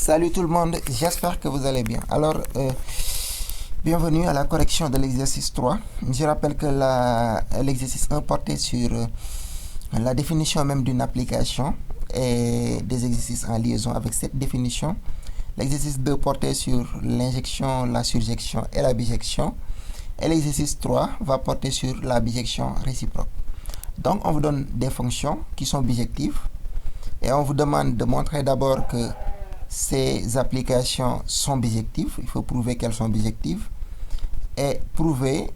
Salut tout le monde, j'espère que vous allez bien. Alors, bienvenue à la correction de l'exercice 3. Je rappelle que l'exercice 1 portait sur la définition même d'une application et des exercices en liaison avec cette définition. L'exercice 2 portait sur l'injection, la surjection et la bijection. Et l'exercice 3 va porter sur la bijection réciproque. Donc, on vous donne des fonctions qui sont bijectives et on vous demande de montrer d'abord que ces applications sont bijectives. Il faut prouver qu'elles sont bijectives et prouver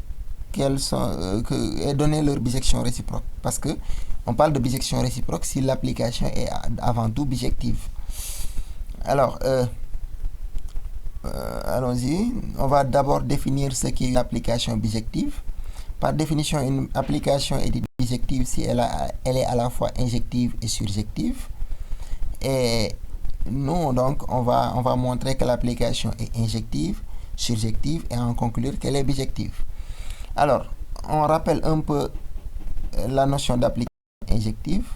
qu'elles sont et donner leur bijection réciproque, parce que on parle de bijection réciproque si l'application est avant tout bijective. Alors allons-y. On va d'abord définir ce qu'est une application bijective. Par définition, une application est bijective si elle est à la fois injective et surjective. Et nous, donc, on va montrer que l'application est injective, surjective et en conclure qu'elle est bijective. Alors, on rappelle un peu la notion d'application injective.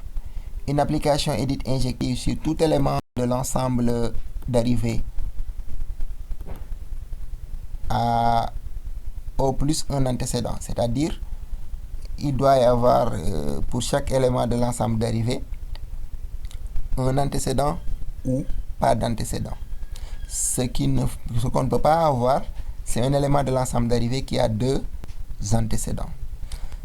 Une application est dite injective sur tout élément de l'ensemble dérivé au plus un antécédent. C'est-à-dire, il doit y avoir pour chaque élément de l'ensemble dérivé un antécédent ou pas d'antécédent. Ce qu'on ne peut pas avoir, c'est un élément de l'ensemble dérivé qui a deux antécédents.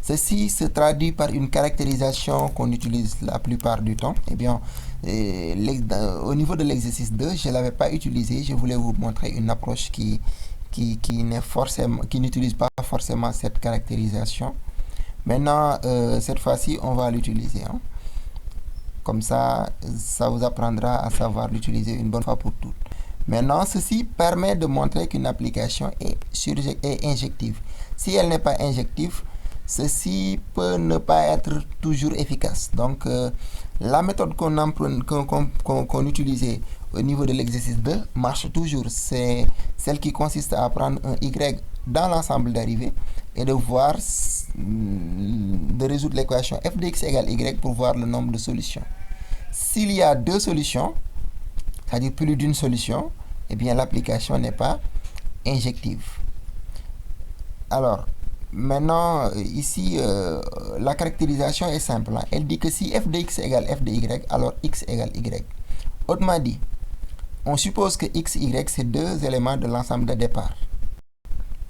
Ceci se traduit par une caractérisation qu'on utilise la plupart du temps. Eh bien, au niveau de l'exercice 2, je ne l'avais pas utilisé. Je voulais vous montrer une approche qui n'utilise pas forcément cette caractérisation. Maintenant, cette fois-ci, on va l'utiliser. Comme ça, ça vous apprendra à savoir l'utiliser une bonne fois pour toutes. Maintenant, ceci permet de montrer qu'une application est injective. Si elle n'est pas injective, ceci peut ne pas être toujours efficace. Donc, la méthode qu'on utilisait au niveau de l'exercice 2 marche toujours. C'est celle qui consiste à prendre un Y dans l'ensemble dérivé et de résoudre l'équation f de x égale y pour voir le nombre de solutions. S'il y a deux solutions, c'est-à-dire plus d'une solution, eh bien l'application n'est pas injective. Alors, maintenant, ici, la caractérisation est simple. Elle dit que si f de x égale f de y, alors x égale y. Autrement dit, on suppose que x, y, c'est deux éléments de l'ensemble de départ.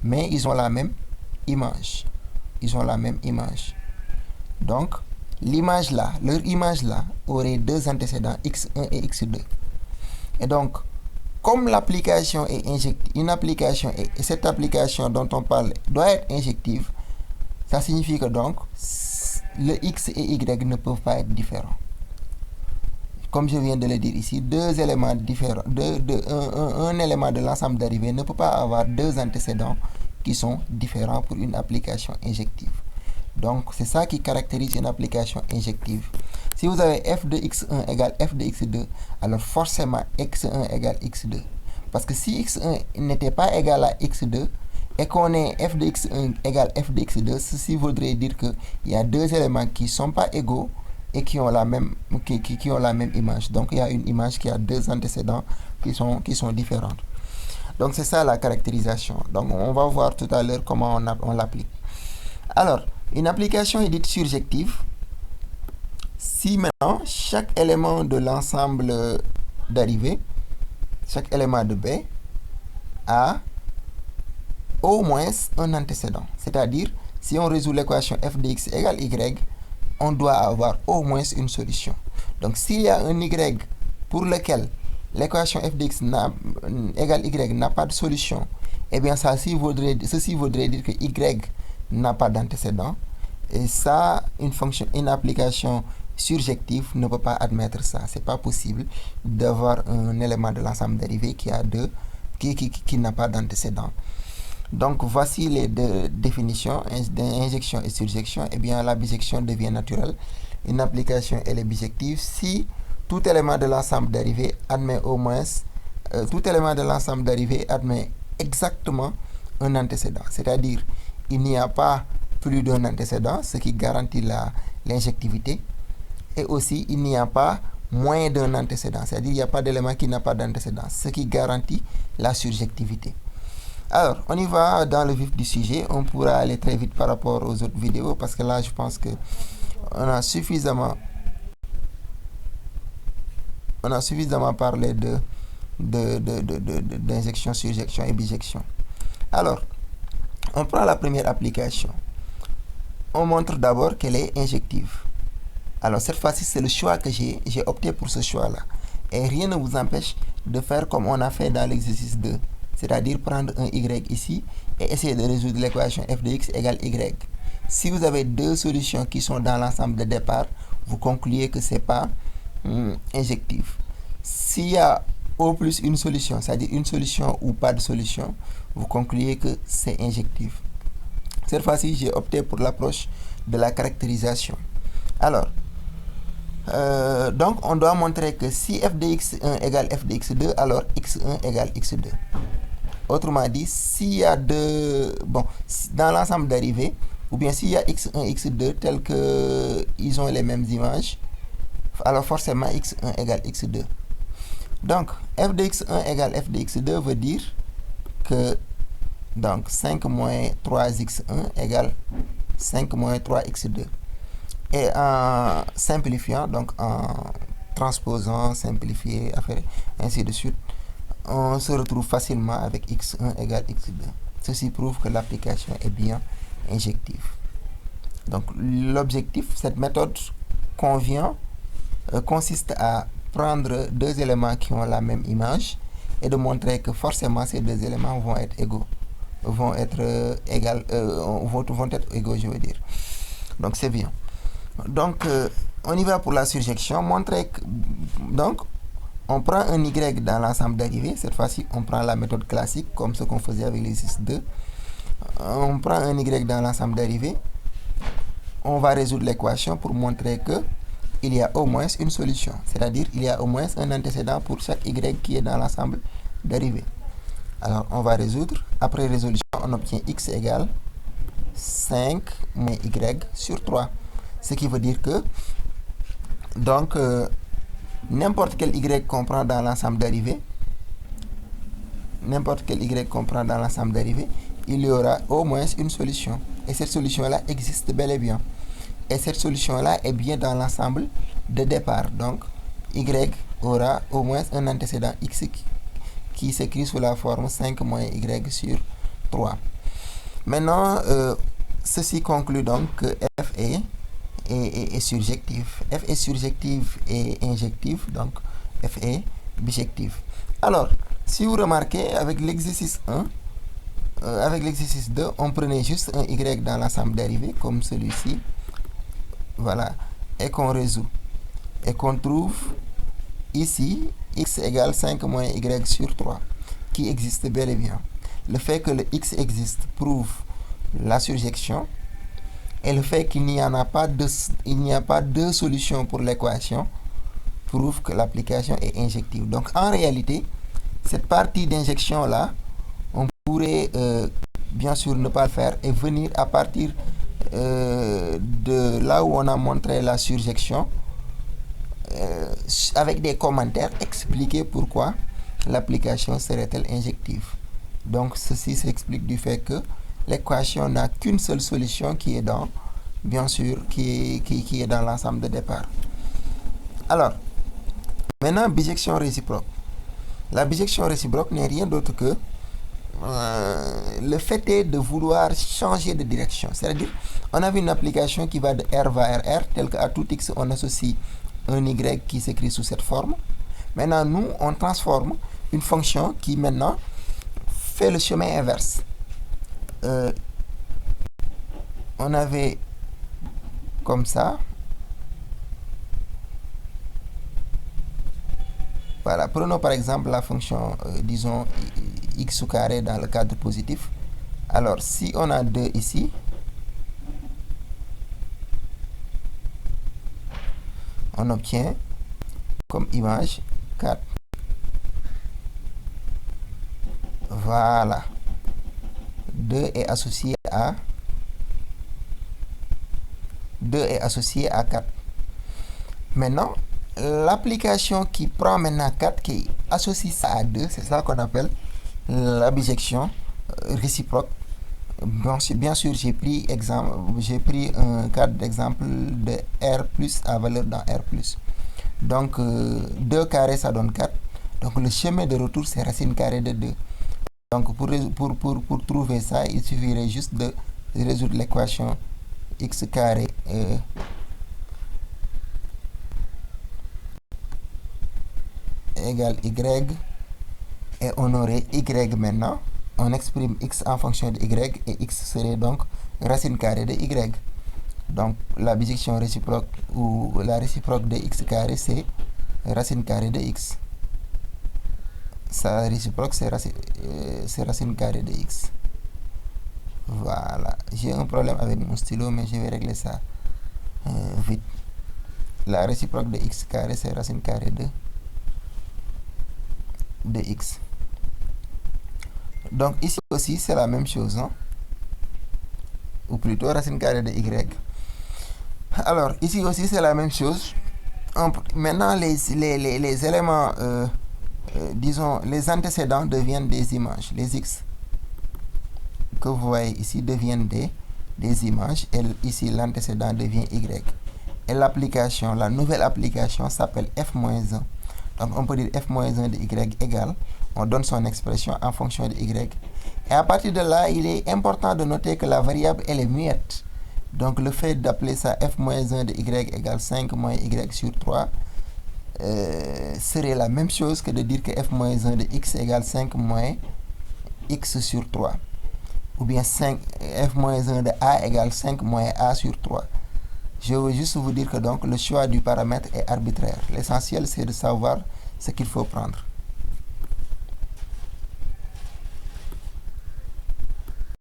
Mais ils ont la même image. Donc, leur image là, aurait deux antécédents, x1 et x2. Et donc, comme l'application est injective, cette application dont on parle doit être injective, ça signifie que donc, le x et y ne peuvent pas être différents. Comme je viens de le dire ici, deux éléments différents, un élément de l'ensemble dérivé ne peut pas avoir deux antécédents qui sont différents pour une application injective. Donc, c'est ça qui caractérise une application injective. Si vous avez f de x1 égale f de x2, alors forcément x1 égale x2. Parce que si x1 n'était pas égal à x2 et qu'on ait f de x1 égale f de x2, ceci voudrait dire qu'il y a deux éléments qui ne sont pas égaux et qui ont la même image. Donc, il y a une image qui a deux antécédents qui sont différentes. Donc, c'est ça la caractérisation. Donc, on va voir tout à l'heure comment on l'applique. Alors, une application est dite surjective si maintenant chaque élément de l'ensemble dérivé, chaque élément de B, a au moins un antécédent. C'est-à-dire, si on résout l'équation f de x égale y, on doit avoir au moins une solution. Donc, s'il y a un y pour lequel l'équation f de x égale y n'a pas de solution, eh bien, ceci voudrait dire que y n'a pas d'antécédent. Et ça, une application surjective ne peut pas admettre ça. C'est pas possible d'avoir un élément de l'ensemble dérivé qui n'a pas d'antécédent. Donc, voici les deux définitions d'injection et surjection. Eh bien, la bijection devient naturelle. Une application, elle est bijective si tout élément de l'ensemble dérivé admet admet exactement un antécédent. C'est-à-dire, il n'y a pas plus d'un antécédent, ce qui garantit l'injectivité. Et aussi, il n'y a pas moins d'un antécédent, c'est-à-dire il n'y a pas d'élément qui n'a pas d'antécédent, ce qui garantit la surjectivité. Alors, on y va dans le vif du sujet. On pourra aller très vite par rapport aux autres vidéos parce que là, je pense que on a suffisamment parlé d'injection, surjection et bijection. Alors, on prend la première application. On montre d'abord qu'elle est injective. Alors, cette fois-ci, c'est le choix que j'ai opté pour ce choix-là. Et rien ne vous empêche de faire comme on a fait dans l'exercice 2. C'est-à-dire prendre un y ici et essayer de résoudre l'équation f de x égale y. Si vous avez deux solutions qui sont dans l'ensemble de départ, vous concluez que ce n'est pas injectif. S'il y a au plus une solution, c'est-à-dire une solution ou pas de solution, vous concluez que c'est injectif. Cette fois-ci, j'ai opté pour l'approche de la caractérisation. Alors, donc on doit montrer que si f de x1 égale f de x2, alors x1 égale x2. Autrement dit, s'il y a dans l'ensemble dérivés, ou bien s'il y a x1 x2 tels que ils ont les mêmes images, alors forcément x1 égale x2. Donc f de x1 égale f de x2 veut dire que donc 5 moins 3x1 égale 5 moins 3x2. Et en simplifiant, donc en transposant, simplifier, ainsi de suite, on se retrouve facilement avec x1 égale x2. Ceci prouve que l'application est bien injective. Donc l'objectif, cette méthode consiste à prendre deux éléments qui ont la même image et de montrer que forcément ces deux éléments vont être égaux. Vont être égaux, je veux dire. Donc c'est bien. Donc on y va pour la surjection. Montrer que donc on prend un y dans l'ensemble dérivé. Cette fois-ci, on prend la méthode classique comme ce qu'on faisait avec l'exercice 2. On prend un y dans l'ensemble dérivé. On va résoudre l'équation pour montrer que il y a au moins une solution. C'est-à-dire il y a au moins un antécédent pour chaque y qui est dans l'ensemble dérivé. Alors, on va résoudre. Après résolution, on obtient x égale 5 moins y sur 3. Ce qui veut dire que donc n'importe quel y qu'on prend dans l'ensemble dérivé, il y aura au moins une solution. Et cette solution-là existe bel et bien. Et cette solution-là est bien dans l'ensemble de départ. Donc, y aura au moins un antécédent x qui s'écrit sous la forme 5 moins y sur 3. Maintenant, ceci conclut donc que f est surjectif. F est surjectif et injectif, donc f est bijectif. Alors, si vous remarquez, avec l'exercice 1, avec l'exercice 2, on prenait juste un y dans l'ensemble dérivé, comme celui-ci. Voilà. Et qu'on résout. Et qu'on trouve ici x égale 5 moins y sur 3, qui existe bel et bien. Le fait que le x existe prouve la surjection. Et le fait qu'il n'y a pas deux solutions pour l'équation prouve que l'application est injective. Donc en réalité, cette partie d'injection-là, on pourrait bien sûr ne pas le faire et venir à partir de là où on a montré la surjection, avec des commentaires, expliquer pourquoi l'application serait-elle injective. Donc ceci s'explique du fait que l'équation n'a qu'une seule solution qui est dans, bien sûr, qui est dans l'ensemble de départ. Alors, maintenant, bijection réciproque. La bijection réciproque n'est rien d'autre que le fait est de vouloir changer de direction. C'est-à-dire, on avait une application qui va de R vers R, tel qu'à tout x, on associe un y qui s'écrit sous cette forme. Maintenant, nous, on transforme une fonction qui, maintenant, fait le chemin inverse. On avait comme ça. Voilà, prenons par exemple la fonction, disons, x au carré dans le cadre positif. Alors, si on a 2 ici, on obtient comme image 4. Voilà. 2 est associé à 4. Maintenant, l'application qui prend maintenant 4, qui associe ça à 2, c'est ça qu'on appelle la bijection réciproque. Bien sûr, j'ai pris un cadre d'exemple de R plus à valeur dans R plus. Donc 2 carré ça donne 4. Donc le chemin de retour c'est racine carrée de 2. Donc pour trouver ça, il suffirait juste de résoudre l'équation x carré égale y, et on aurait y maintenant. On exprime x en fonction de y, et x serait donc racine carrée de y. Donc la bijection réciproque ou la réciproque de x carré c'est racine carrée de x. Sa réciproque c'est racine carrée de x. Voilà, j'ai un problème avec mon stylo, mais je vais régler ça vite. La réciproque de x carré c'est racine carrée de x. Donc ici aussi c'est la même chose, hein? Ou plutôt racine carrée de y. Alors ici aussi c'est la même chose. Maintenant les éléments, disons les antécédents deviennent des images. Les x que vous voyez ici deviennent des images, et ici l'antécédent devient y. Et l'application, la nouvelle application s'appelle f-1. Donc on peut dire f-1 de y égale, on donne son expression en fonction de y. Et à partir de là, il est important de noter que la variable elle est muette. Donc le fait d'appeler ça f-1 de y égale 5 moins y sur 3 serait la même chose que de dire que f-1 de x égale 5 moins x sur 3. Ou bien f-1 de a égale 5 moins a sur 3. Je veux juste vous dire que donc le choix du paramètre est arbitraire. L'essentiel c'est de savoir ce qu'il faut prendre.